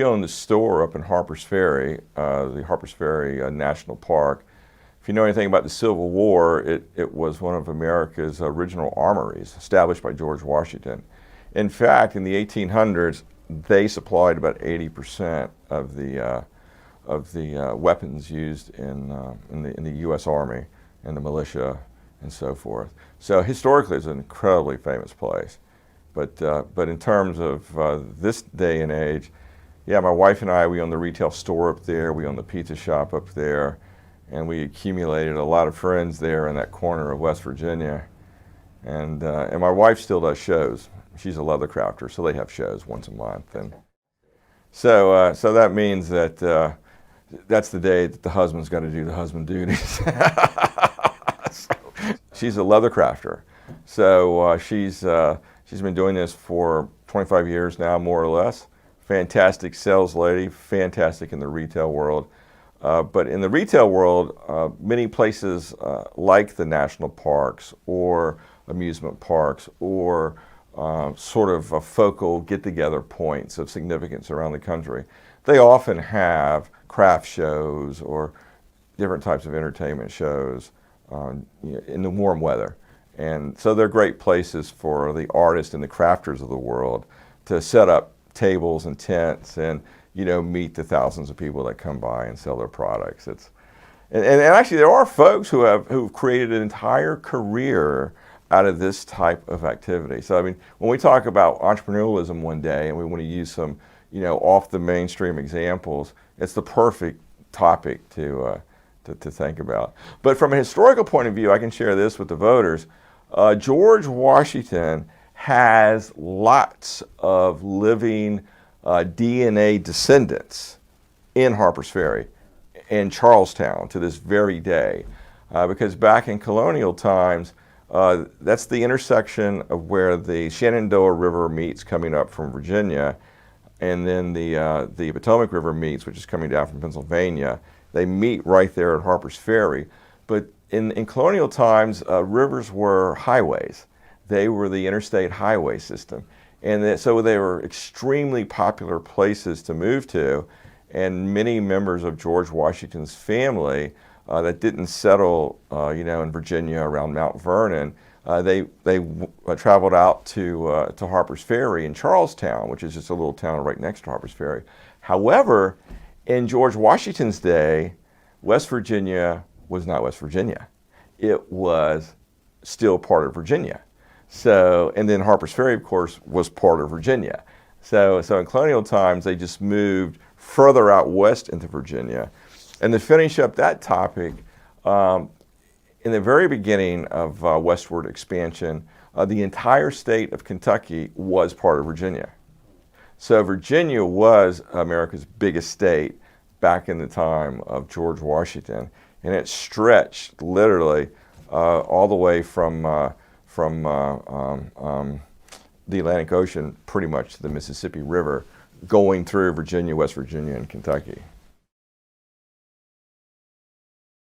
we own the store up in Harpers Ferry, the Harpers Ferry National Park. If you know anything about the Civil War, it was one of America's original armories, established by George Washington. In fact, in the 1800s, they supplied about 80% of the weapons used in the U.S. Army and the militia and so forth. So historically, it's an incredibly famous place. But in terms of this day and age, yeah, my wife and I, we own the retail store up there, we own the pizza shop up there, and we accumulated a lot of friends there in that corner of West Virginia. And my wife still does shows. She's a leather crafter, so they have shows once a month. And so that means that that's the day that the husband's got to do the husband duties. So, she's a leather crafter. So she's been doing this for 25 years now, more or less. Fantastic sales lady, fantastic in the retail world. But in the retail world, many places like the national parks or amusement parks or sort of focal get-together points of significance around the country, they often have craft shows or different types of entertainment shows in the warm weather. And so they're great places for the artists and the crafters of the world to set up tables and tents and meet the thousands of people that come by and sell their products. And actually there are folks who've created an entire career out of this type of activity. So I mean, when we talk about entrepreneurialism one day and we want to use some off the mainstream examples, it's the perfect topic to think about. But from a historical point of view, I can share this with the voters. George Washington has lots of living DNA descendants in Harpers Ferry and Charlestown to this very day. Because back in colonial times, that's the intersection of where the Shenandoah River meets coming up from Virginia, and then the Potomac River meets, which is coming down from Pennsylvania. They meet right there at Harpers Ferry. But in colonial times, rivers were highways. They were the interstate highway system. And so they were extremely popular places to move to. And many members of George Washington's family that didn't settle, in Virginia around Mount Vernon, they traveled out to Harpers Ferry in Charlestown, which is just a little town right next to Harpers Ferry. However, in George Washington's day, West Virginia was not West Virginia. It was still part of Virginia. So, and then Harpers Ferry, of course, was part of Virginia. So in colonial times, they just moved further out west into Virginia. And to finish up that topic, in the very beginning of westward expansion, the entire state of Kentucky was part of Virginia. So Virginia was America's biggest state back in the time of George Washington, and it stretched literally all the way from the Atlantic Ocean pretty much to the Mississippi River, going through Virginia, West Virginia, and Kentucky.